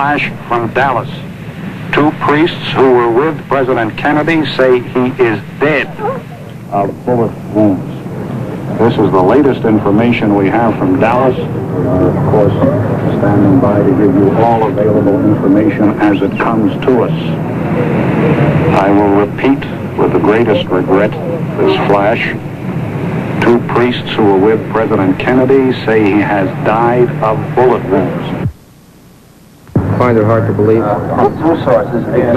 flash from Dallas. Two priests who were with President Kennedy say he is dead of bullet wounds. This is the latest information we have from Dallas. We are, of course, standing by to give you all available information as it comes to us. I will repeat with the greatest regret this flash. Two priests who were with President Kennedy say he has died of bullet wounds. I find it hard to believe. Two sources. Please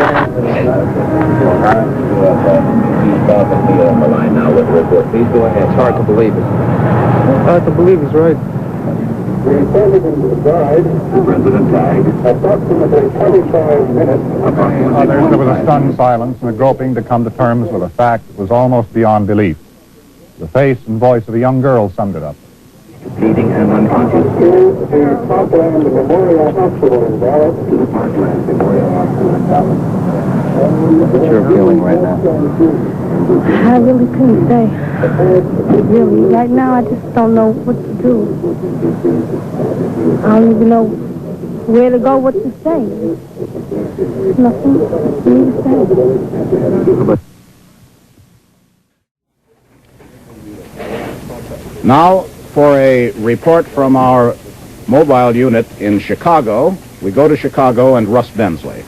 go ahead. It's hard to believe it. Hard to believe he's right. The President died approximately 25 minutes. There was a stunned silence and a groping to come to terms with a fact that was almost beyond belief. The face and voice of a young girl summed it up. Bleeding and unconscious. To Parkland Memorial Hospital in Dallas. To the Parkland Memorial Hospital in Dallas. What's your feeling right now? I really couldn't say. Really, right now I just don't know what to do. I don't even know where to go, what to say. Nothing for me to say. Now, for a report from our mobile unit in Chicago, we go to Chicago and Russ Bensley.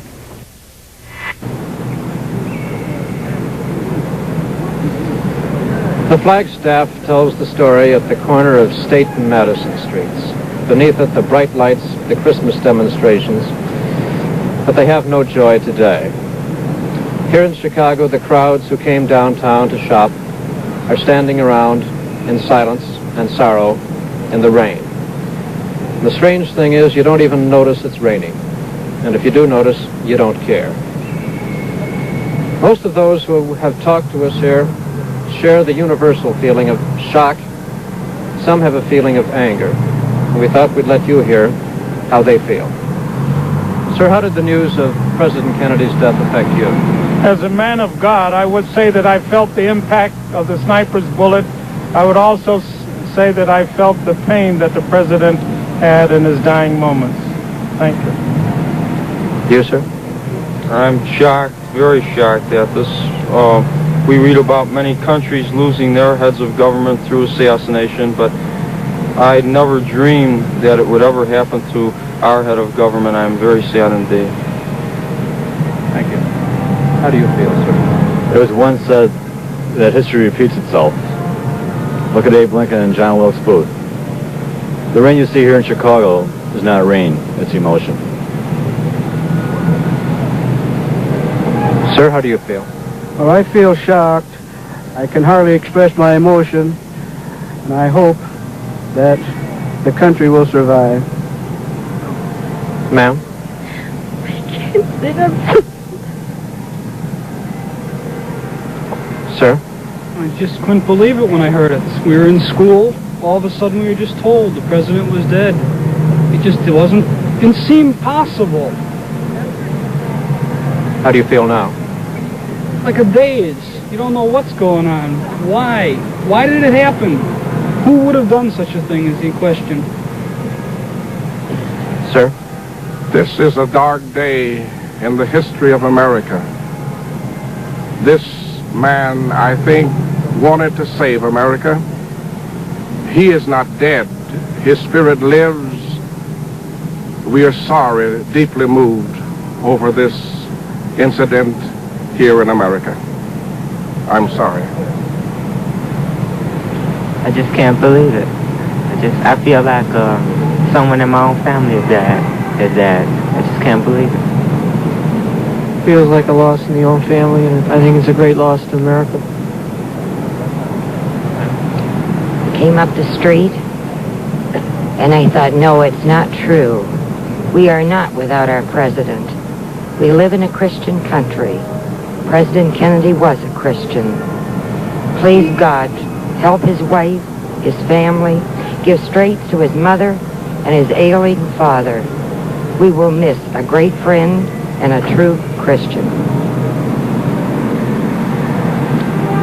The flagstaff tells the story at the corner of State and Madison Streets. Beneath it, the bright lights, the Christmas demonstrations, but they have no joy today. Here in Chicago, the crowds who came downtown to shop are standing around in silence and sorrow in the rain. And the strange thing is, you don't even notice it's raining. And if you do notice, you don't care. Most of those who have talked to us here share the universal feeling of shock. Some have a feeling of anger. And we thought we'd let you hear how they feel. Sir, how did the news of President Kennedy's death affect you? As a man of God, I would say that I felt the impact of the sniper's bullet. I would also say that I felt the pain that the president had in his dying moments. Thank you. You, sir? I'm shocked, very shocked at this. We read about many countries losing their heads of government through assassination, but I never dreamed that it would ever happen to our head of government. I'm very sad indeed. Thank you. How do you feel, sir? It was once said that history repeats itself. Look at Abe Lincoln and John Wilkes Booth. The rain you see here in Chicago is not rain, it's emotion. Sir, how do you feel? Well, I feel shocked. I can hardly express my emotion, and I hope that the country will survive. Ma'am? I can't sit up. Sir? I just couldn't believe it when I heard it. We were in school. All of a sudden we were just told the president was dead. Didn't seem possible. How do you feel now? Like a daze. You don't know what's going on. Why? Why did it happen? Who would have done such a thing is the question. Sir? This is a dark day in the history of America. This man, I think, wanted to save America. He is not dead. His spirit lives. We are sorry, deeply moved over this incident here in America. I'm sorry. I just can't believe it. I feel like someone in my own family is dead. I just can't believe it. Feels like a loss in the own family, and I think it's a great loss to America. I came up the street, and I thought, no, it's not true. We are not without our president. We live in a Christian country. President Kennedy was a Christian. Please God, help his wife, his family, give strength to his mother and his ailing father. We will miss a great friend and a true Christian.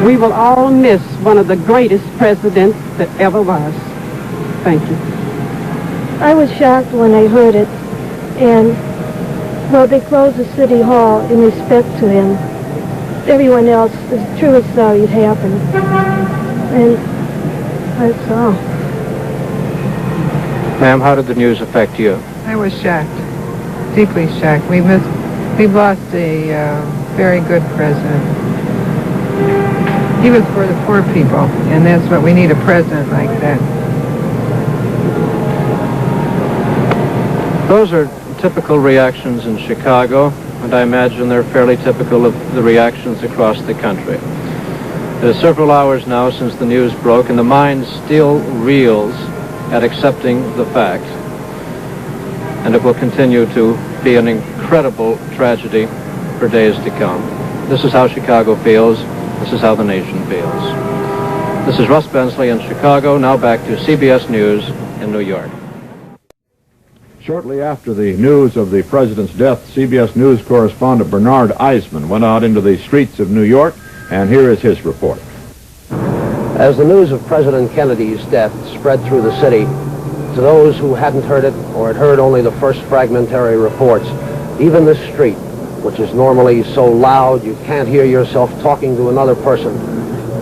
We will all miss one of the greatest presidents that ever was. Thank you. I was shocked when I heard it, and Well, they closed the city hall in respect to him. Everyone else is truly sorry it happened. And that's all. Ma'am, how did the news affect you? I was shocked, deeply shocked. We've lost a very good president. He was for the poor people, and that's what we need, a president like that. Those are typical reactions in Chicago, and I imagine they're fairly typical of the reactions across the country. There's several hours now since the news broke, and the mind still reels at accepting the fact. And it will continue to be an incredible tragedy for days to come. This is how Chicago feels. This is how the nation feels. This is Russ Bensley in Chicago. Now back to CBS News in New York. Shortly after the news of the president's death, CBS News correspondent Bernard Eisman went out into the streets of New York, and here is his report. As the news of President Kennedy's death spread through the city, to those who hadn't heard it or had heard only the first fragmentary reports, even this street, which is normally so loud you can't hear yourself talking to another person,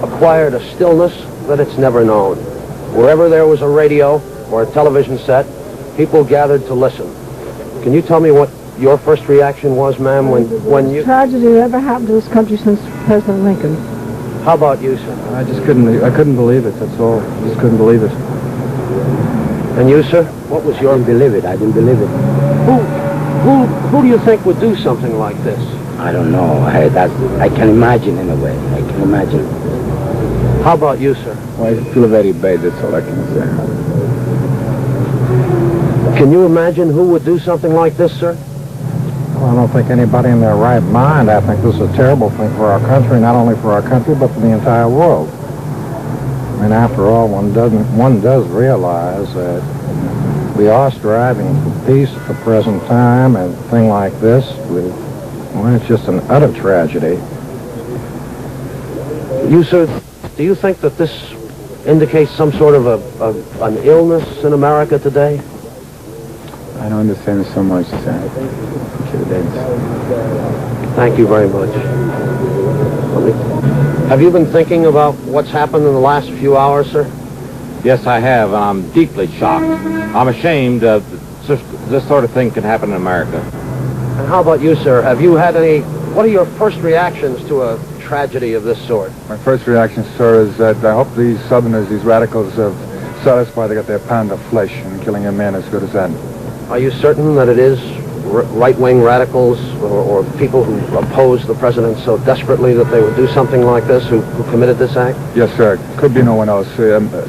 acquired a stillness that it's never known. Wherever there was a radio or a television set, people gathered to listen. Can you tell me what your first reaction was, ma'am, when you... Tragedy that ever happened to this country since President Lincoln. How about you, sir? I couldn't believe it, that's all. I just couldn't believe it. And you, sir? What was your... I didn't believe it. I didn't believe it. Who do you think would do something like this? I don't know. I can imagine in a way. I can imagine. How about you, sir? Well, I feel very bad, that's all I can say. Can you imagine who would do something like this, sir? Well, I don't think anybody in their right mind. I think this is a terrible thing for our country, not only for our country, but for the entire world. I mean, after all, one does realize that we are striving for peace at the present time, and a thing like this, well, it's just an utter tragedy. You, sir, do you think that this indicates some sort of an illness in America today? I don't understand so much, sir. Thank you very much. Have you been thinking about what's happened in the last few hours, sir? Yes, I have, and I'm deeply shocked. I'm ashamed this sort of thing can happen in America. And how about you, sir? Have you had what are your first reactions to a tragedy of this sort? My first reaction, sir, is that I hope these Southerners, these radicals, have satisfied they got their pound of flesh, and killing a man as good as that. Are you certain that it is right-wing radicals or people who oppose the president so desperately that they would do something like this, who committed this act? Yes, sir. Could be no one else.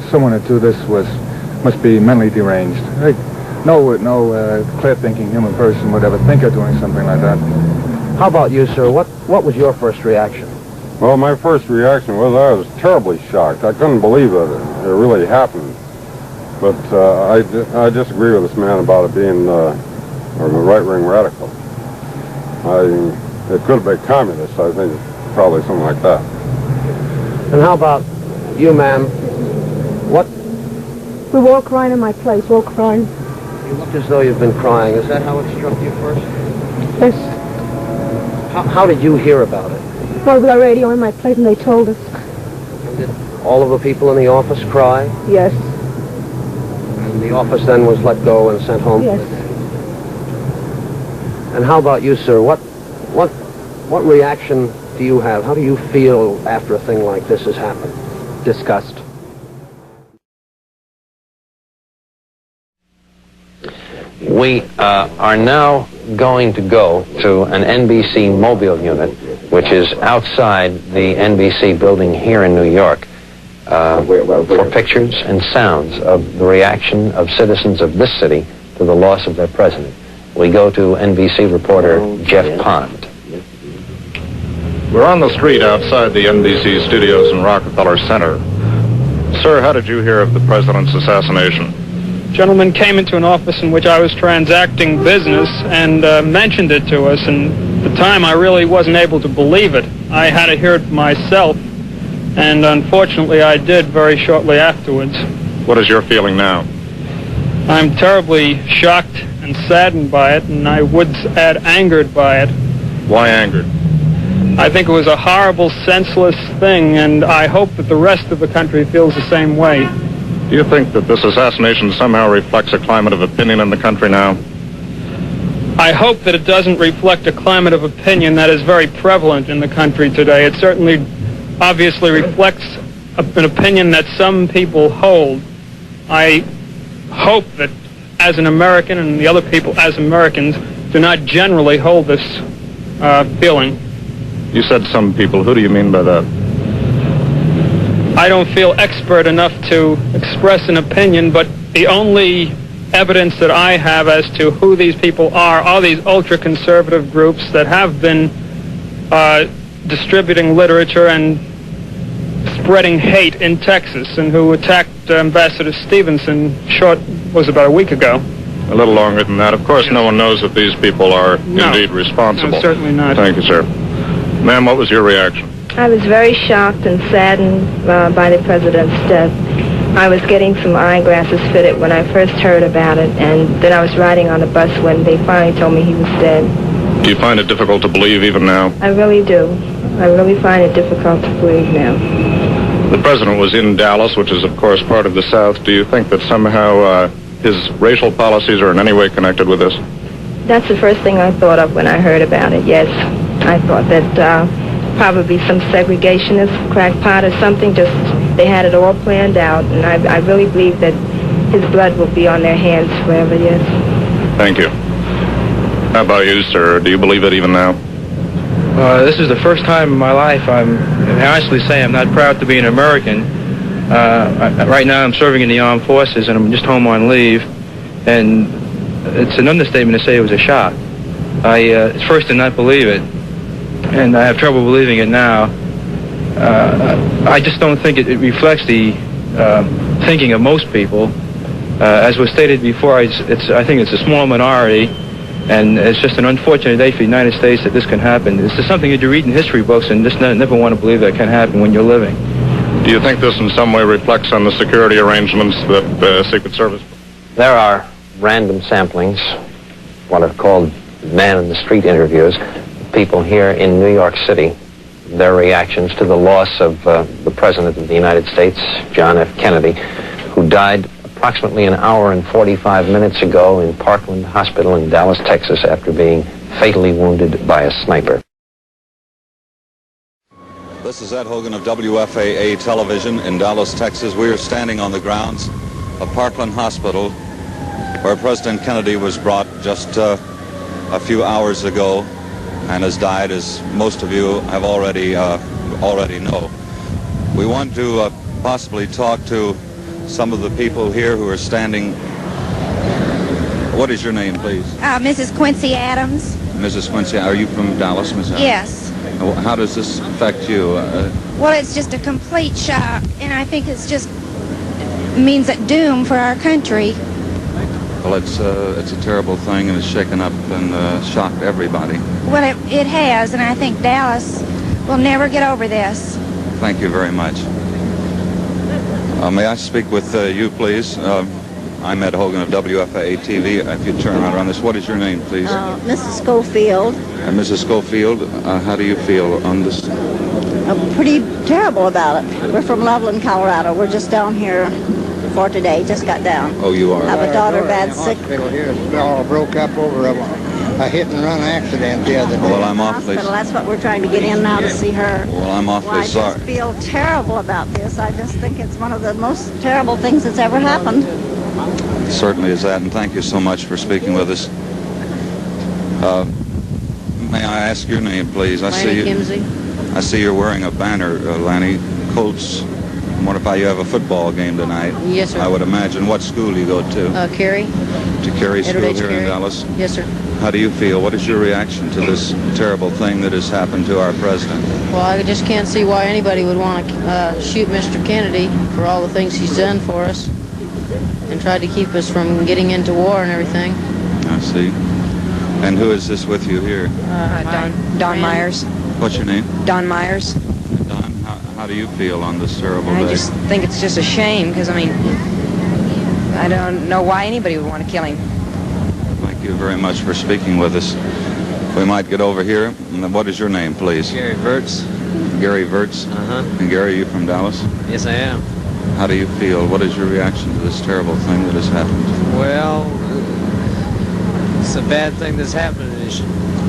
Someone who do this must be mentally deranged. No clear-thinking human person would ever think of doing something like that. How about you, sir? What was your first reaction? Well, my first reaction was I was terribly shocked. I couldn't believe it really happened. But I disagree with this man about it being a right-wing radical. It could have been communist, I think, probably something like that. And how about you, ma'am? What? We were all crying in my place, all crying. You look as though you've been crying. Is that how it struck you first? Yes. How did you hear about it? Well, with our radio in my place, and they told us. Did all of the people in the office cry? Yes. And the office then was let go and sent home? Yes. And how about you, sir? What reaction do you have? How do you feel after a thing like this has happened? Disgust. We are now going to go to an NBC mobile unit, which is outside the NBC building here in New York, for pictures and sounds of the reaction of citizens of this city to the loss of their president. We go to NBC reporter Jeff Pond. We're on the street outside the NBC studios in Rockefeller Center. Sir, how did you hear of the president's assassination? Gentleman came into an office in which I was transacting business and mentioned it to us, and at the time I really wasn't able to believe it. I had to hear it myself, and unfortunately I did very shortly afterwards. What is your feeling now? I'm terribly shocked and saddened by it, and I would add angered by it. Why angered? I think it was a horrible, senseless thing, and I hope that the rest of the country feels the same way. Do you think that this assassination somehow reflects a climate of opinion in the country now? I hope that it doesn't reflect a climate of opinion that is very prevalent in the country today. It certainly, obviously reflects an opinion that some people hold. I hope that as an American and the other people as Americans do not generally hold this feeling. You said some people. Who do you mean by that? I don't feel expert enough to express an opinion, but the only evidence that I have as to who these people are these ultra-conservative groups that have been distributing literature and spreading hate in Texas, and who attacked Ambassador Stevenson was about a week ago. A little longer than that. Of course, no one knows that these people are indeed responsible. No, certainly not. Thank you, sir. Ma'am, what was your reaction? I was very shocked and saddened by the president's death. I was getting some eyeglasses fitted when I first heard about it, and then I was riding on the bus when they finally told me he was dead. Do you find it difficult to believe even now? I really do. I really find it difficult to believe now. The president was in Dallas, which is, of course, part of the South. Do you think that somehow his racial policies are in any way connected with this? That's the first thing I thought of when I heard about it, yes. I thought that probably some segregationist crackpot or something, just they had it all planned out, and I really believe that his blood will be on their hands forever, yes. Thank you. How about you, sir? Do you believe it even now? This is the first time in my life I honestly say I'm not proud to be an American. Right now I'm serving in the armed forces and I'm just home on leave, and it's an understatement to say it was a shock. It's first to not believe it, and I have trouble believing it now. I just don't think it reflects the thinking of most people. As was stated before, I think it's a small minority, and it's just an unfortunate day for the United States that this can happen. This is something that you read in history books and just never want to believe that can happen when you're living. Do you think this in some way reflects on the security arrangements that the Secret Service? There are random samplings, what are called man-in-the-street interviews, people here in New York City, their reactions to the loss of the President of the United States, John F. Kennedy, who died approximately an hour and 45 minutes ago in Parkland Hospital in Dallas, Texas, after being fatally wounded by a sniper. This is Ed Hogan of WFAA Television in Dallas, Texas. We are standing on the grounds of Parkland Hospital, where President Kennedy was brought just a few hours ago and has died, as most of you have already know. We want to possibly talk to some of the people here who are standing. What is your name, please? Mrs. Quincy Adams. Mrs. Quincy, are you from Dallas, Ms. Adams? Yes. How does this affect you? Well, it's just a complete shock, and I think it's just means a doom for our country. Well, it's a terrible thing, and it's shaken up and shocked everybody. Well, it has, and I think Dallas will never get over this. Thank you very much. May I speak with you, please? I'm Ed Hogan of WFAA TV. If you turn around this, what is your name, please? Mrs. Schofield. Mrs. Schofield, how do you feel on this? Pretty terrible about it. We're from Loveland, Colorado. We're just down here for today. Just got down. Oh, you are? I have a daughter bad sick. Here. It's all broke up over a hit-and-run accident the other day. Well, I'm awfully... That's what we're trying to get in now to see her. Well, I'm awfully sorry. I just feel terrible about this. I just think it's one of the most terrible things that's ever happened. It certainly is that, and thank you so much for speaking with us. May I ask your name, please? I see you're wearing a banner, Lanny. Colts. I wonder if you have a football game tonight. Yes, sir. I would imagine. What school do you go to? Cary. To Cary School here in Dallas? Yes, sir. How do you feel? What is your reaction to this terrible thing that has happened to our president? Well, I just can't see why anybody would want to shoot Mr. Kennedy for all the things he's done for us and tried to keep us from getting into war and everything. I see. And who is this with you here? Don Myers. What's your name? Don Myers. Don, how do you feel on this terrible day? I just think it's just a shame because, I mean, I don't know why anybody would want to kill him. Thank you very much for speaking with us. We might get over here. What is your name, please? Gary Verts. Gary Verts? Uh-huh. And Gary, are you from Dallas? Yes, I am. How do you feel? What is your reaction to this terrible thing that has happened? Well, it's a bad thing that's happened.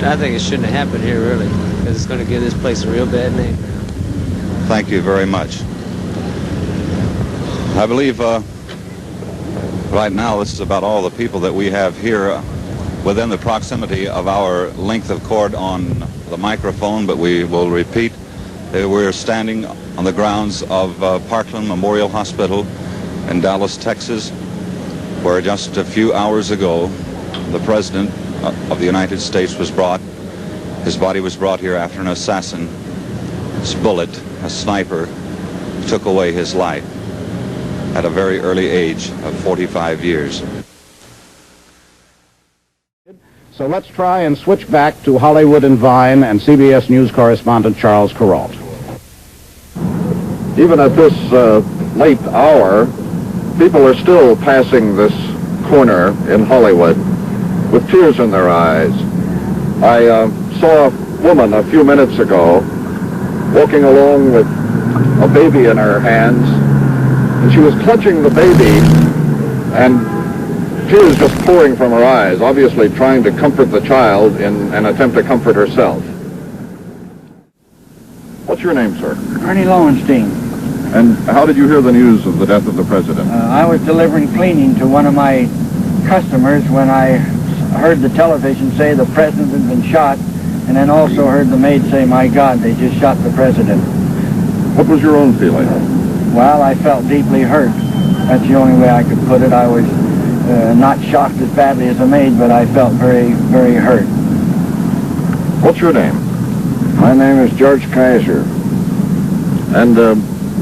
I think it shouldn't have happened here, really, because it's going to give this place a real bad name. Thank you very much. I believe right now this is about all the people that we have here within the proximity of our length of cord on the microphone, but we will repeat. We're standing on the grounds of Parkland Memorial Hospital in Dallas, Texas, where just a few hours ago the President of the United States was brought. His body was brought here after an assassin's bullet, a sniper, took away his life at a very early age of 45 years. So let's try and switch back to Hollywood and Vine and CBS News correspondent Charles Kuralt. Even at this late hour, people are still passing this corner in Hollywood with tears in their eyes. I saw a woman a few minutes ago walking along with a baby in her hands, and she was clutching the baby, and tears just pouring from her eyes, obviously trying to comfort the child in an attempt to comfort herself. What's your name, sir? Ernie Lowenstein. And how did you hear the news of the death of the President? I was delivering cleaning to one of my customers when I heard the television say the President had been shot, and then also heard the maid say, "My God, they just shot the President." What was your own feeling? Well, I felt deeply hurt. That's the only way I could put it. I was not shocked as badly as the maid, but I felt very, very hurt. What's your name? My name is George Kaiser. And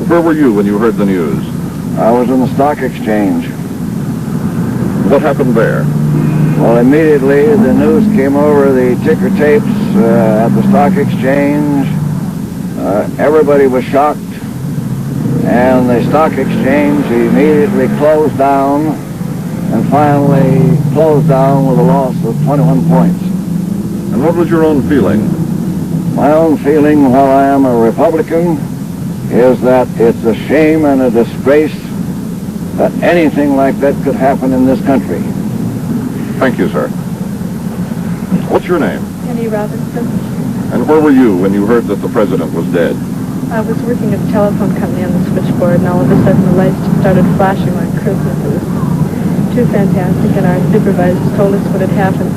where were you when you heard the news? I was in the stock exchange. What happened there? Well, immediately the news came over the ticker tapes at the stock exchange. Everybody was shocked, and the stock exchange immediately closed down, and finally closed down with a loss of 21 points. And what was your own feeling? My own feeling, while I am a Republican, is that it's a shame and a disgrace that anything like that could happen in this country. Thank you, sir. What's your name? Penny Robinson. And where were you when you heard that the President was dead? I was working at the telephone company on the switchboard, and all of a sudden the lights just started flashing like Christmas. It was too fantastic, and our supervisors told us what had happened,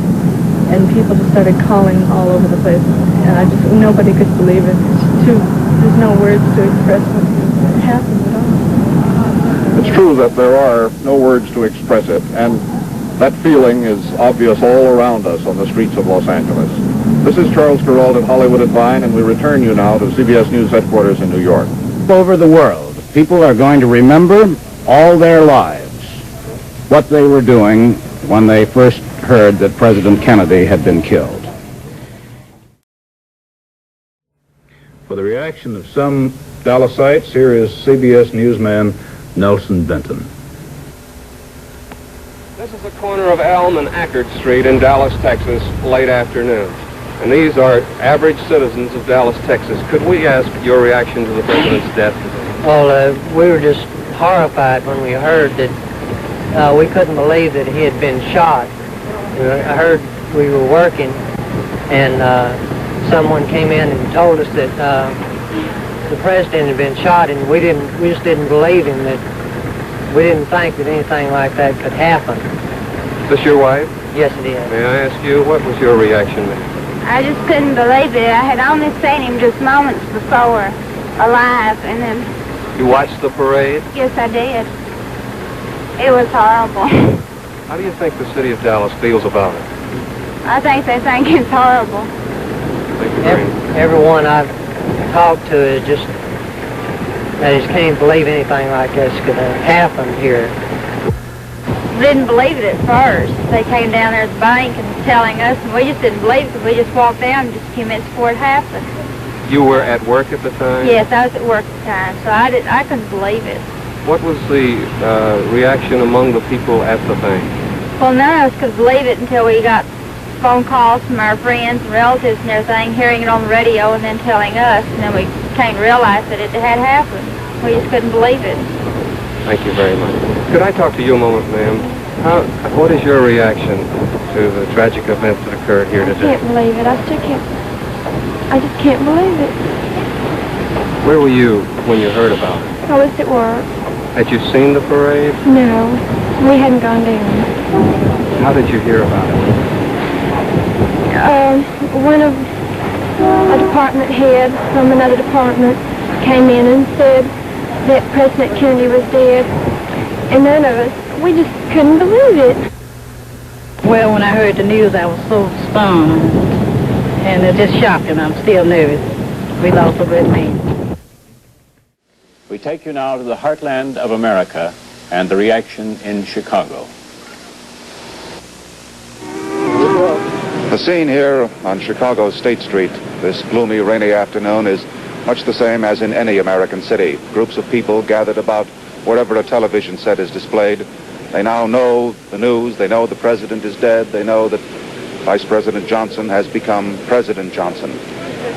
and people just started calling all over the place, and nobody could believe it. There's no words to express what happened at all. It's true that there are no words to express it, and that feeling is obvious all around us on the streets of Los Angeles. This is Charles Kuralt at Hollywood and Vine, and we return you now to CBS News headquarters in New York. Over the world, people are going to remember all their lives what they were doing when they first heard that President Kennedy had been killed. For the reaction of some Dallasites, here is CBS newsman Nelson Benton. This is the corner of Elm and Ackerd Street in Dallas, Texas, late afternoon. And these are average citizens of Dallas, Texas. Could we ask your reaction to the President's death today? Well, we were just horrified when we heard that we couldn't believe that he had been shot. I heard we were working, and someone came in and told us that the President had been shot, and we just didn't believe him. That we didn't think that anything like that could happen. Is this your wife? Yes, it is. May I ask you, what was your reaction then? I just couldn't believe it. I had only seen him just moments before, alive, and then... You watched the parade? Yes, I did. It was horrible. How do you think the city of Dallas feels about it? I think they think it's horrible. Thank you very much. Everyone I've talked to is just... They just can't believe anything like this could have happened here. Didn't believe it at first. They came down there at the bank and telling us, and we just didn't believe it because we just walked down just a few minutes before it happened. You were at work at the time? Yes, I was at work at the time, so I couldn't believe it. What was the reaction among the people at the bank? Well, none of us could believe it until we got phone calls from our friends and relatives and everything, hearing it on the radio and then telling us, and then we came to realize that it had happened. We just couldn't believe it. Thank you very much. Could I talk to you a moment, ma'am? What is your reaction to the tragic events that occurred here I today? can't believe it. I just can't believe it. Where were you when you heard about it? I was at work. Had you seen the parade? No, we hadn't gone down. How did you hear about it? One of a department head from another department came in and said that President Kennedy was dead, and none of us, we just couldn't believe it. Well, when I heard the news, I was so stunned, and it just shocked me. I'm still nervous. We lost a great man. We take you now to the heartland of America and the reaction in Chicago. The scene here on Chicago's State Street this gloomy, rainy afternoon is much the same as in any American city. Groups of people gathered about wherever a television set is displayed. They now know the news. They know the president is dead. They know that Vice President Johnson has become President Johnson.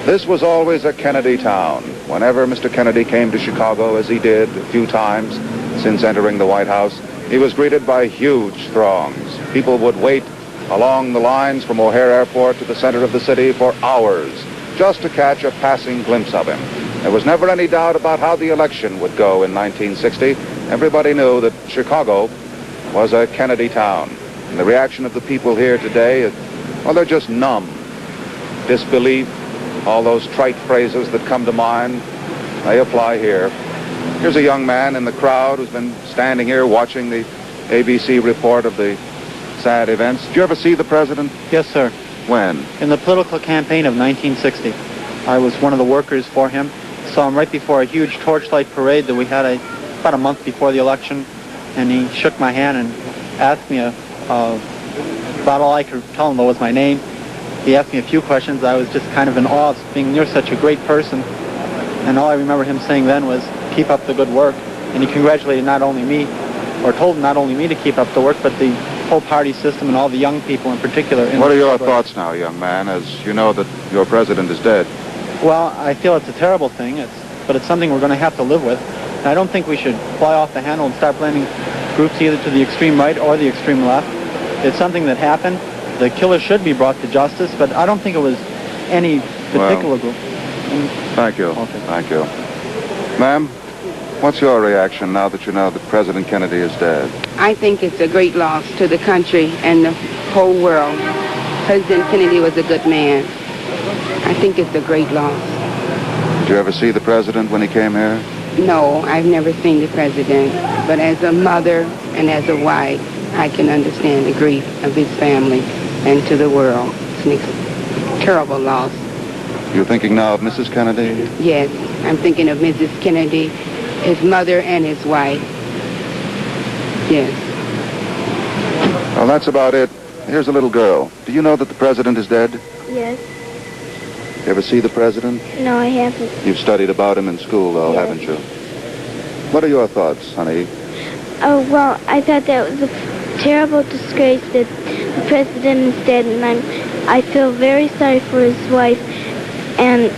This was always a Kennedy town. Whenever Mr. Kennedy came to Chicago, as he did a few times since entering the White House, he was greeted by huge throngs. People would wait along the lines from O'Hare Airport to the center of the city for hours just to catch a passing glimpse of him. There was never any doubt about how the election would go in 1960. Everybody knew that Chicago was a Kennedy town. And the reaction of the people here today, well, they're just numb. Disbelief, all those trite phrases that come to mind, they apply here. Here's a young man in the crowd who's been standing here watching the ABC report of the sad events. Did you ever see the president? Yes, sir. When? In the political campaign of 1960. I was one of the workers for him. Saw him right before a huge torchlight parade that we had about a month before the election, and he shook my hand and asked me about all I could tell him was my name. He asked me a few questions. I was just kind of in awe of being you're such a great person, and all I remember him saying then was, keep up the good work, and he congratulated not only me, or told not only me to keep up the work, but the whole party system and all the young people in particular. What are your thoughts now, young man, as you know that your president is dead? Well, I feel it's a terrible thing, but it's something we're going to have to live with. And I don't think we should fly off the handle and start blaming groups either to the extreme right or the extreme left. It's something that happened. The killer should be brought to justice, but I don't think it was any particular group. Thank you. Okay. Thank you. Ma'am, what's your reaction now that you know that President Kennedy is dead? I think it's a great loss to the country and the whole world. President Kennedy was a good man. I think it's a great loss. Did you ever see the president when he came here? No, I've never seen the president. But as a mother and as a wife, I can understand the grief of his family and to the world. It's a terrible loss. You're thinking now of Mrs. Kennedy? Yes, I'm thinking of Mrs. Kennedy, his mother and his wife. Yes. Well, that's about it. Here's a little girl. Do you know that the president is dead? Yes. You ever see the president? No, I haven't. You've studied about him in school, though, Yes. haven't you? What are your thoughts, honey? Oh, well, I thought that was a terrible disgrace that the president is dead, and I feel very sorry for his wife, and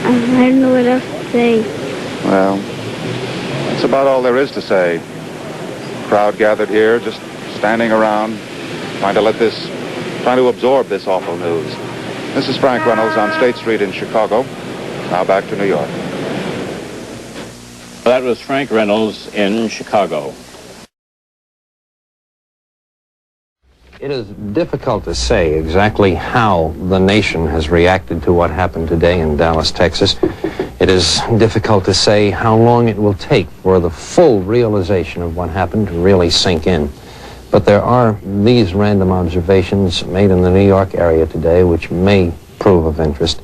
I don't know what else to say. Well, that's about all there is to say. Crowd gathered here, just standing around, trying to absorb this awful news. This is Frank Reynolds on State Street in Chicago. Now back to New York. That was Frank Reynolds in Chicago. It is difficult to say exactly how the nation has reacted to what happened today in Dallas, Texas. It is difficult to say how long it will take for the full realization of what happened to really sink in. But there are these random observations made in the New York area today which may prove of interest.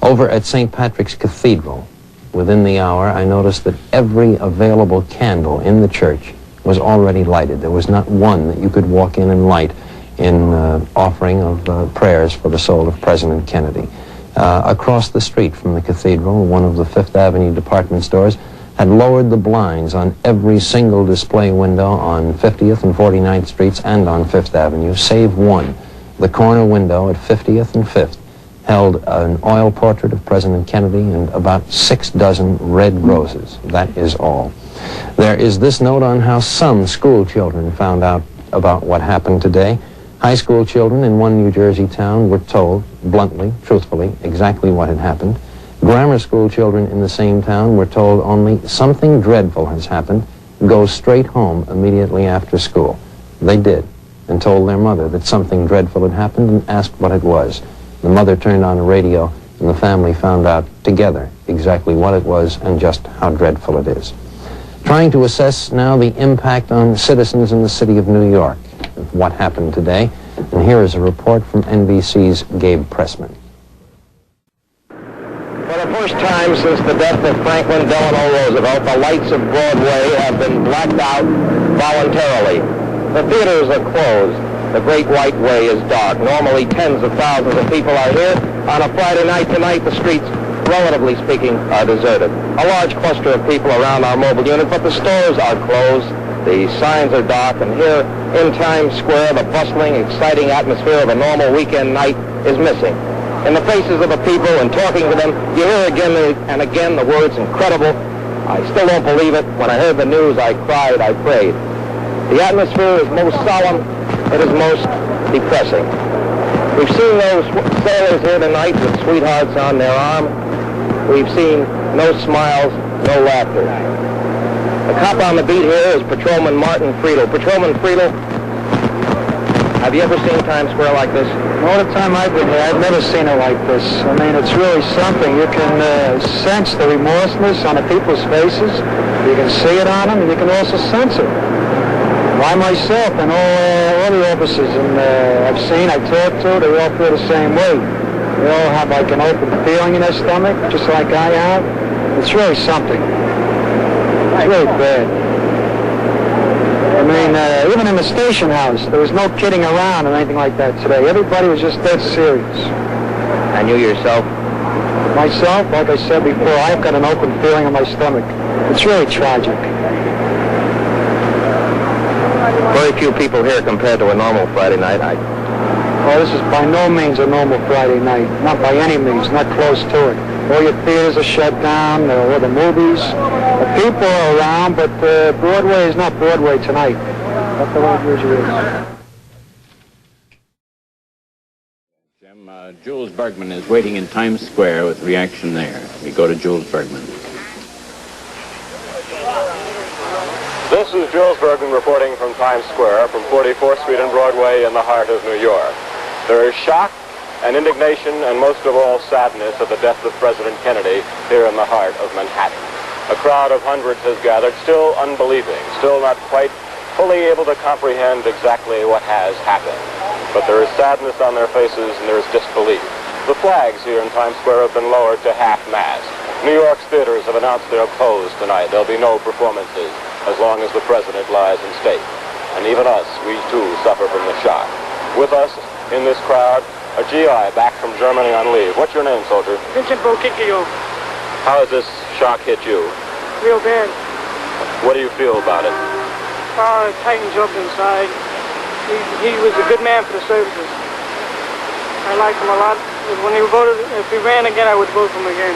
Over at St. Patrick's Cathedral, within the hour, I noticed that every available candle in the church was already lighted. There was not one that you could walk in and light in offering of prayers for the soul of President Kennedy. Across the street from the cathedral, one of the Fifth Avenue department stores, had lowered the blinds on every single display window on 50th and 49th Streets and on 5th Avenue, save one. The corner window at 50th and 5th held an oil portrait of President Kennedy and about 6 dozen red roses. That is all. There is this note on how some school children found out about what happened today. High school children in one New Jersey town were told, bluntly, truthfully, exactly what had happened. Grammar school children in the same town were told only something dreadful has happened. Go straight home immediately after school. They did, and told their mother that something dreadful had happened and asked what it was. The mother turned on the radio, and the family found out together exactly what it was and just how dreadful it is. Trying to assess now the impact on citizens in the city of New York of what happened today, and here is a report from NBC's Gabe Pressman. For the first time since the death of Franklin Delano Roosevelt, the lights of Broadway have been blacked out voluntarily. The theaters are closed. The Great White Way is dark. Normally tens of thousands of people are here. On a Friday night tonight, the streets, relatively speaking, are deserted. A large cluster of people around our mobile unit, but the stores are closed. The signs are dark, and here in Times Square, the bustling, exciting atmosphere of a normal weekend night is missing. In the faces of the people and talking to them, you hear again and again the words incredible. I still don't believe it. When I heard the news, I cried, I prayed. The atmosphere is most solemn. It is most depressing. We've seen those sailors here tonight with sweethearts on their arm. We've seen no smiles, no laughter. The cop on the beat here is Patrolman Martin Friedel. Patrolman Friedel, have you ever seen Times Square like this? All the time I've been here, I've never seen it like this. I mean, it's really something. You can sense the remorselessness on the people's faces. You can see it on them, and you can also sense it. I myself and all the officers I've seen, I talked to, they all feel the same way. They all have like an open feeling in their stomach, just like I have. It's really something. It's really bad. I mean, even in the station house, there was no kidding around or anything like that today. Everybody was just dead serious. And you yourself? Myself, like I said before, I've got an open feeling in my stomach. It's really tragic. Very few people here compared to a normal Friday night. Well, this is by no means a normal Friday night. Not by any means, not close to it. All your theaters are shut down, all the movies. The people are around, but Broadway is not Broadway tonight. Not the way it usually is. Jim, Jules Bergman is waiting in Times Square with reaction there. We go to Jules Bergman. This is Jules Bergman reporting from Times Square, from 44th Street and Broadway in the heart of New York. There is shock and indignation and most of all sadness at the death of President Kennedy here in the heart of Manhattan. A crowd of hundreds has gathered, still unbelieving, still not quite fully able to comprehend exactly what has happened. But there is sadness on their faces and there is disbelief. The flags here in Times Square have been lowered to half-mast. New York's theaters have announced they're closed tonight. There'll be no performances as long as the president lies in state. And even us, we too suffer from the shock. With us in this crowd, a GI back from Germany on leave. What's your name, soldier? Vincent Bokikio. How has this shock hit you? Real bad. What do you feel about it? Oh, it tightens up inside. He was a good man for the services. I liked him a lot. When he voted, if he ran again, I would vote for him again.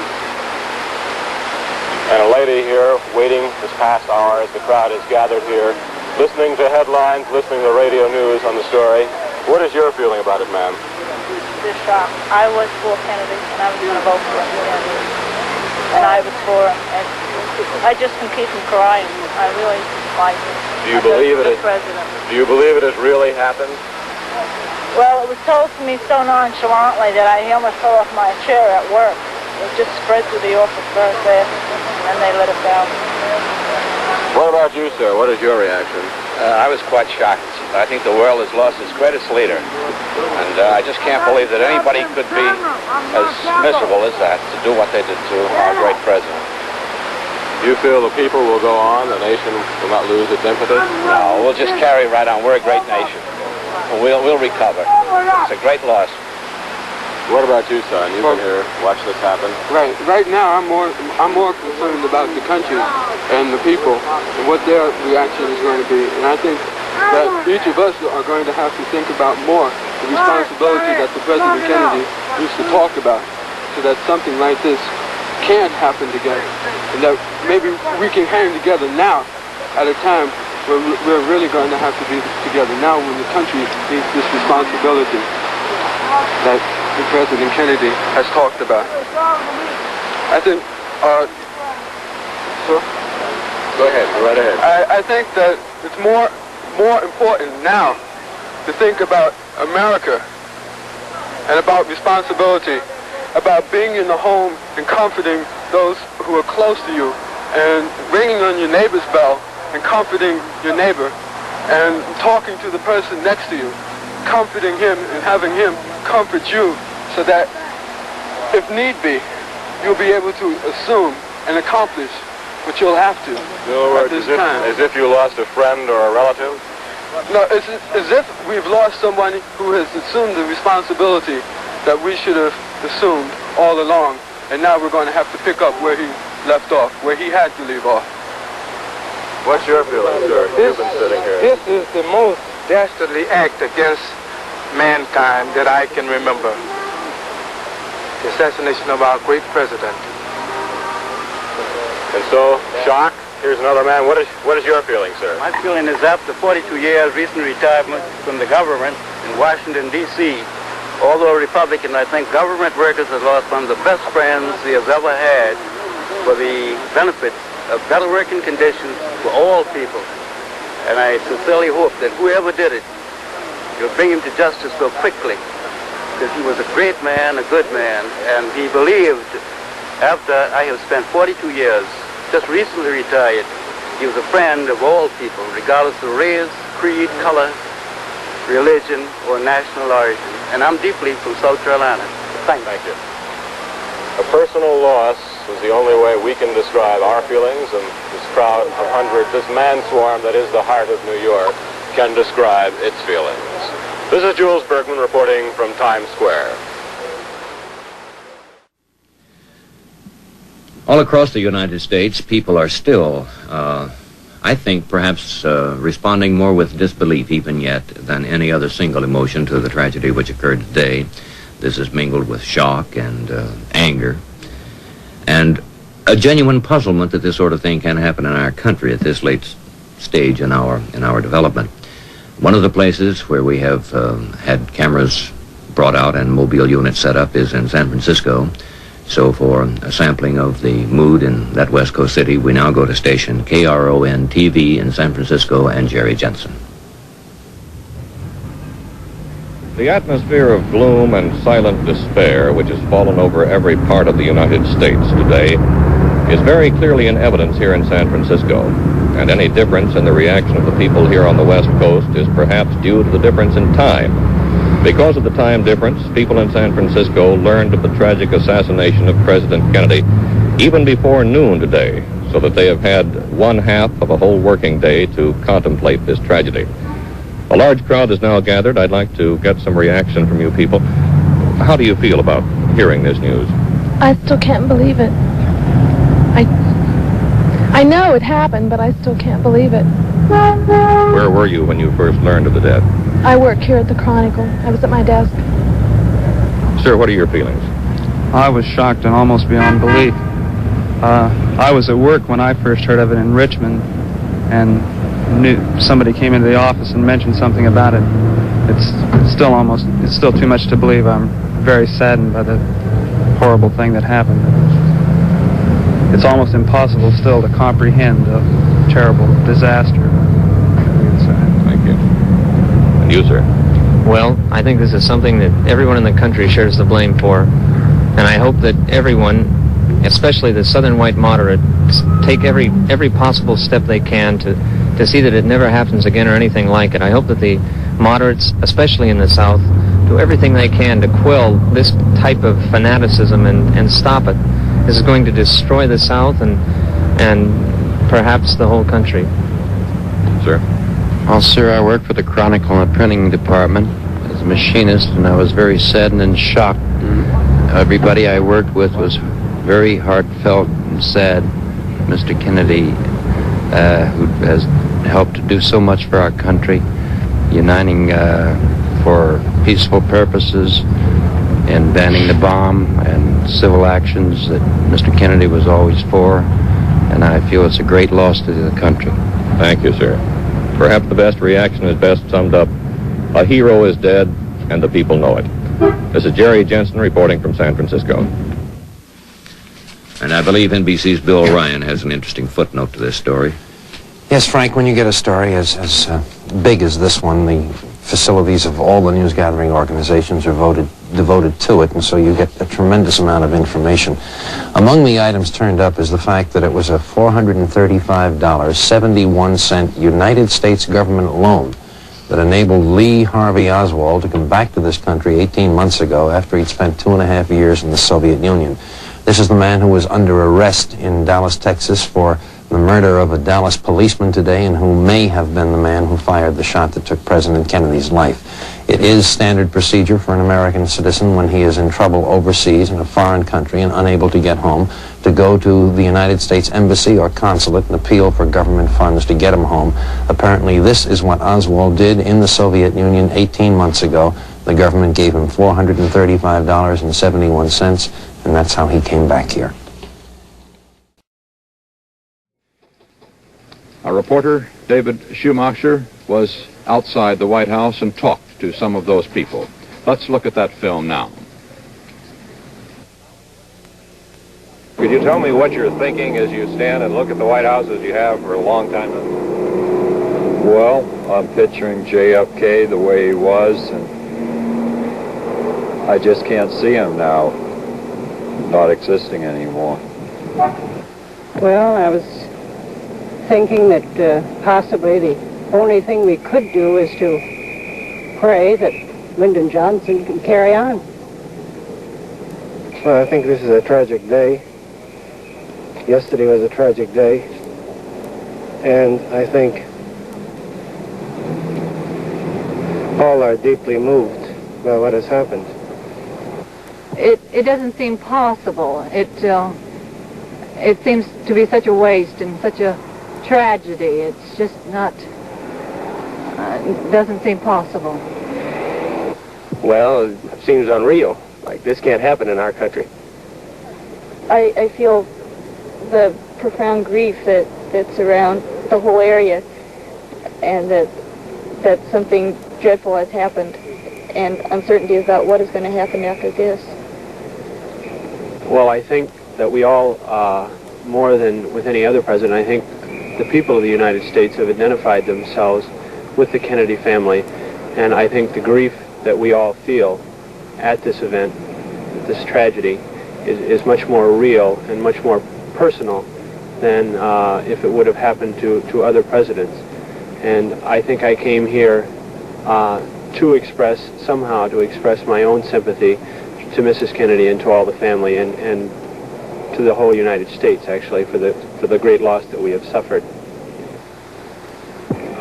And a lady here waiting this past hour as the crowd has gathered here, listening to headlines, listening to radio news on the story. What is your feeling about it, ma'am? This shock. I was for Kennedy, and I was going to vote for him. And I was for him. And I just can keep from crying. I really like him. Do you believe it has really happened? Well, it was told to me so nonchalantly that I almost fell off my chair at work. It just spread through the office very fast, and they let it down. What about you, sir? What is your reaction? I was quite shocked. I think the world has lost its greatest leader. And I just can't believe that anybody could be as miserable as that to do what they did to our great president. You feel the people will go on, the nation will not lose its impetus? No, we'll just carry right on. We're a great nation. We'll recover. It's a great loss. What about you, son? You've been here, watched this happen. Right now, I'm more concerned about the country and the people and what their reaction is going to be. And I think that each of us are going to have to think about more the responsibility that the President Kennedy used to talk about, so that something like this can't happen together, and that maybe we can hang together now at a time where we're really going to have to be together now when the country needs this responsibility that the President Kennedy has talked about. I think, Go ahead, go right ahead. I think that it's more important now to think about America and about responsibility, about being in the home and comforting those who are close to you, and ringing on your neighbor's bell and comforting your neighbor, and talking to the person next to you, comforting him and having him comfort you, so that if need be, you'll be able to assume and accomplish what you'll have to. In other words, as if you lost a friend or a relative? No, it's as if we've lost someone who has assumed the responsibility that we should have assumed all along, and now we're going to have to pick up where he left off, where he had to leave off. What's your feeling, sir? You've been sitting here. This is the most dastardly act against mankind that I can remember. The assassination of our great president. And so, shock. Here's another man. What is your feeling, sir? My feeling is after 42 years recent retirement from the government in Washington, D.C., although a Republican, I think government workers have lost one of the best friends he has ever had for the benefits of better working conditions for all people. And I sincerely hope that whoever did it, you'll bring him to justice so quickly, because he was a great man, a good man, and he believed, after I have spent 42 years, just recently retired, he was a friend of all people, regardless of race, creed, color, religion, or national origin. And I'm deeply from South Carolina. Thank you. A personal loss is the only way we can describe our feelings, and this crowd of hundreds, this man swarm that is the heart of New York, can describe its feelings. This is Jules Bergman reporting from Times Square. All across the United States, people are still, I think, perhaps responding more with disbelief even yet than any other single emotion to the tragedy which occurred today. This is mingled with shock and anger and a genuine puzzlement that this sort of thing can happen in our country at this late stage in our development. One of the places where we have had cameras brought out and mobile units set up is in San Francisco. So for a sampling of the mood in that West Coast city, we now go to station KRON-TV in San Francisco and Jerry Jensen. The atmosphere of gloom and silent despair which has fallen over every part of the United States today is very clearly in evidence here in San Francisco. And any difference in the reaction of the people here on the West Coast is perhaps due to the difference in time. Because of the time difference, people in San Francisco learned of the tragic assassination of President Kennedy even before noon today, so that they have had one half of a whole working day to contemplate this tragedy. A large crowd is now gathered. I'd like to get some reaction from you people. How do you feel about hearing this news? I still can't believe it. I know it happened, but I still can't believe it. Where were you when you first learned of the death? I work here at the Chronicle. I was at my desk. Sir, what are your feelings? I was shocked and almost beyond belief. I was at work when I first heard of it in Richmond, and knew somebody came into the office and mentioned something about it. It's still too much to believe. I'm very saddened by the horrible thing that happened. It's almost impossible still to comprehend a terrible disaster. Thank you. And you, sir? Well, I think this is something that everyone in the country shares the blame for, and I hope that everyone, especially the Southern white moderates, take every possible step they can to see that it never happens again or anything like it. I hope that the moderates, especially in the South, do everything they can to quell this type of fanaticism and stop it. This is going to destroy the South and perhaps the whole country. Sir? Well, sir, I work for the Chronicle in the printing department as a machinist, and I was very saddened and shocked everybody I worked with was very heartfelt and sad. Mr. Kennedy, who has helped to do so much for our country, uniting for peaceful purposes and banning the bomb and civil actions that Mr. Kennedy was always for, and I feel it's a great loss to the country. Thank you, sir. Perhaps the best reaction is best summed up: a hero is dead, and the people know it. This is Jerry Jensen reporting from San Francisco. And I believe NBC's Bill Ryan has an interesting footnote to this story. Yes, Frank, when you get a story as big as this one, the facilities of all the news gathering organizations are devoted to it, and so you get a tremendous amount of information. Among the items turned up is the fact that it was a $435.71 United States government loan that enabled Lee Harvey Oswald to come back to this country 18 months ago after he'd spent 2.5 years in the Soviet Union. This is the man who was under arrest in Dallas, Texas for the murder of a Dallas policeman today, and who may have been the man who fired the shot that took President Kennedy's life. It is standard procedure for an American citizen when he is in trouble overseas in a foreign country and unable to get home to go to the United States Embassy or consulate and appeal for government funds to get him home. Apparently this is what Oswald did in the Soviet Union 18 months ago. The government gave him $435.71, and that's how he came back here. Our reporter, David Schumacher, was outside the White House and talked to some of those people. Let's look at that film now. Could you tell me what you're thinking as you stand and look at the White House as you have for a long time now? Well, I'm picturing JFK the way he was, and I just can't see him now, not existing anymore. Well, I was thinking that possibly the only thing we could do is to pray that Lyndon Johnson can carry on. Well, I think this is a tragic day. Yesterday was a tragic day. And I think all are deeply moved by what has happened. It doesn't seem possible. It seems to be such a waste and such a tragedy. It's just not, it doesn't seem possible. Well, it seems unreal. Like, this can't happen in our country. I feel the profound grief that's around the whole area, and that something dreadful has happened, and uncertainty about what is going to happen after this. Well, I think that we all, more than with any other president, I think the people of the United States have identified themselves with the Kennedy family, and I think the grief that we all feel at this event, this tragedy, is much more real and much more personal than if it would have happened to other presidents. And I think I came here to express my own sympathy to Mrs. Kennedy and to all the family, and to the whole United States, actually, for the great loss that we have suffered.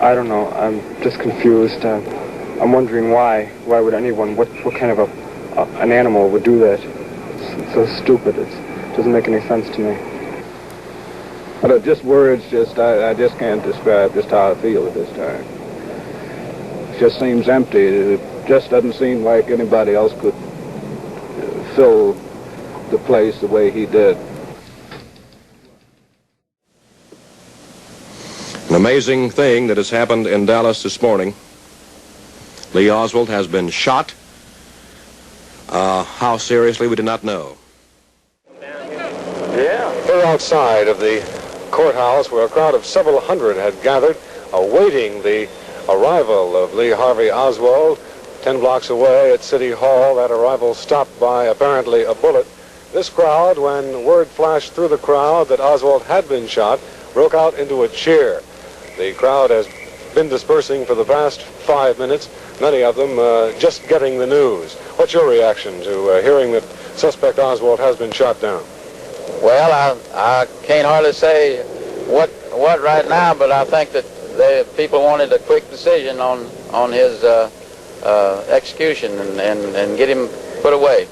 I don't know. I'm just confused. I'm wondering why. Why would anyone? What kind of an animal would do that? It's so stupid. It doesn't make any sense to me. But just words, I just can't describe just how I feel at this time. It just seems empty. It just doesn't seem like anybody else could fill the place the way he did. An amazing thing that has happened in Dallas this morning. Lee Oswald has been shot. How seriously, we do not know. Yeah. We're outside of the courthouse where a crowd of several hundred had gathered, awaiting the arrival of Lee Harvey Oswald. 10 blocks away at City Hall, that arrival stopped by apparently a bullet. This crowd, when word flashed through the crowd that Oswald had been shot, broke out into a cheer. The crowd has been dispersing for the past 5 minutes, many of them just getting the news. What's your reaction to hearing that suspect Oswald has been shot down? Well, I can't hardly say what right now, but I think that people wanted a quick decision on his execution and get him put away.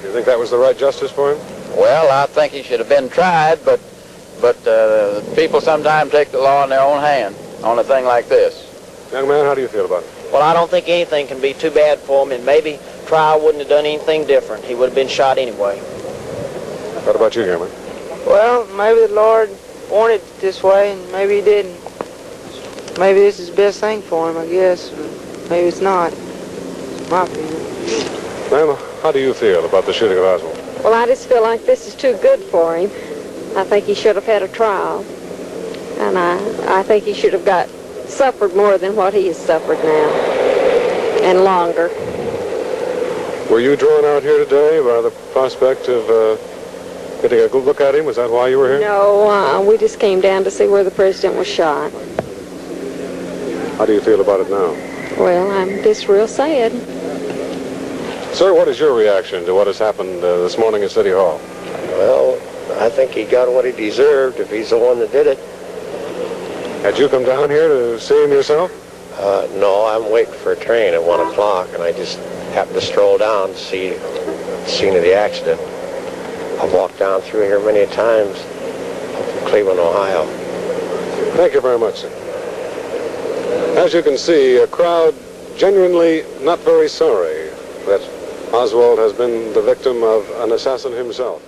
You think that was the right justice for him? Well, I think he should have been tried, but people sometimes take the law in their own hand on a thing like this. Young man, how do you feel about it? Well, I don't think anything can be too bad for him, and maybe trial wouldn't have done anything different. He would have been shot anyway. What about you, young man? Well, maybe the Lord wanted it this way, and maybe he didn't. Maybe this is the best thing for him, I guess. Maybe it's not. It's my opinion. Ma'am, how do you feel about the shooting of Oswald? Well, I just feel like this is too good for him. I think he should have had a trial. And I think he should have suffered more than what he has suffered now. And longer. Were you drawn out here today by the prospect of getting a good look at him? Was that why you were here? No, we just came down to see where the president was shot. How do you feel about it now? Well, I'm just real sad. Sir, what is your reaction to what has happened this morning at City Hall? Well, I think he got what he deserved if he's the one that did it. Had you come down here to see him yourself? No, I'm waiting for a train at 1 o'clock, and I just happened to stroll down to see the scene of the accident. I've walked down through here many times from Cleveland, Ohio. Thank you very much, sir. As you can see, a crowd genuinely not very sorry that Oswald has been the victim of an assassin himself.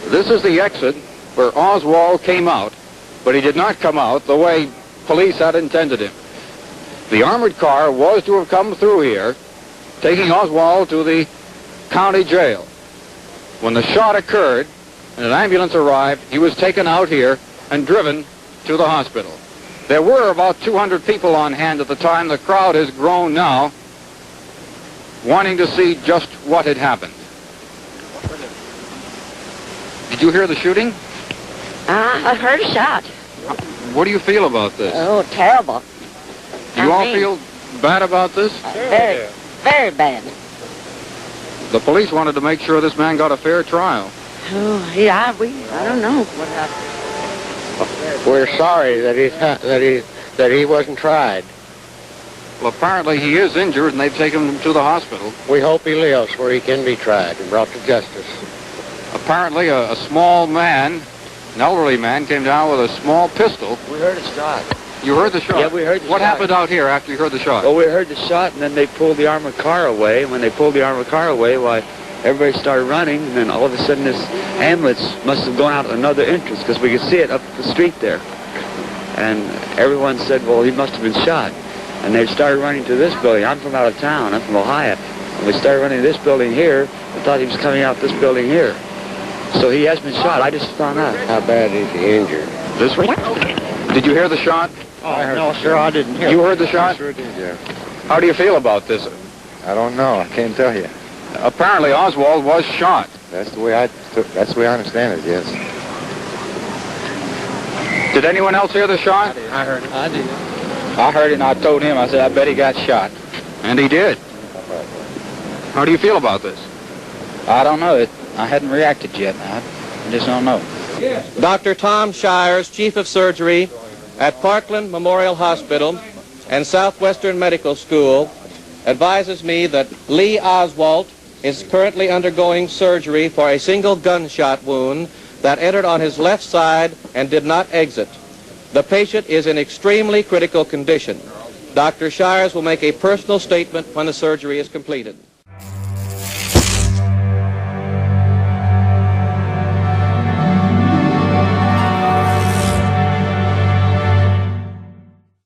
This is the exit where Oswald came out, but he did not come out the way police had intended him. The armored car was to have come through here, taking Oswald to the county jail. When the shot occurred and an ambulance arrived, he was taken out here and driven to the hospital. There were about 200 people on hand at the time. The crowd has grown now, wanting to see just what had happened. Did you hear the shooting? I heard a shot. What do you feel about this? Oh, terrible. Do you all feel bad about this? Very, very bad. The police wanted to make sure this man got a fair trial. Oh, yeah, I don't know what happened. We're sorry that he wasn't tried. Well, apparently he is injured, and they've taken him to the hospital. We hope he lives where he can be tried and brought to justice. Apparently a small man, an elderly man, came down with a small pistol. We heard a shot. You heard the shot? Yeah, we heard the shot. What happened out here after you heard the shot? Well, we heard the shot, and then they pulled the armored car away. And when they pulled the armored car away, why, everybody started running, and then all of a sudden this ambulance must have gone out another entrance, because we could see it up the street there. And everyone said, well, he must have been shot. And they started running to this building. I'm from out of town. I'm from Ohio. And we started running to this building here. I thought he was coming out this building here. So he has been shot. I just found out. How bad is he injured? This one? Did you hear the shot? Oh, no, sir, I didn't hear. You heard the shot? I sure did, yeah. How do you feel about this? I don't know. I can't tell you. Apparently Oswald was shot. That's the way I understand it, yes. Did anyone else hear the shot? I heard it. I did. I heard it, and I told him, I said, I bet he got shot. And he did. How do you feel about this? I don't know. I hadn't reacted yet. I just don't know. Dr. Tom Shires, Chief of Surgery at Parkland Memorial Hospital and Southwestern Medical School, advises me that Lee Oswald is currently undergoing surgery for a single gunshot wound that entered on his left side and did not exit. The patient is in extremely critical condition. Dr. Shires will make a personal statement when the surgery is completed.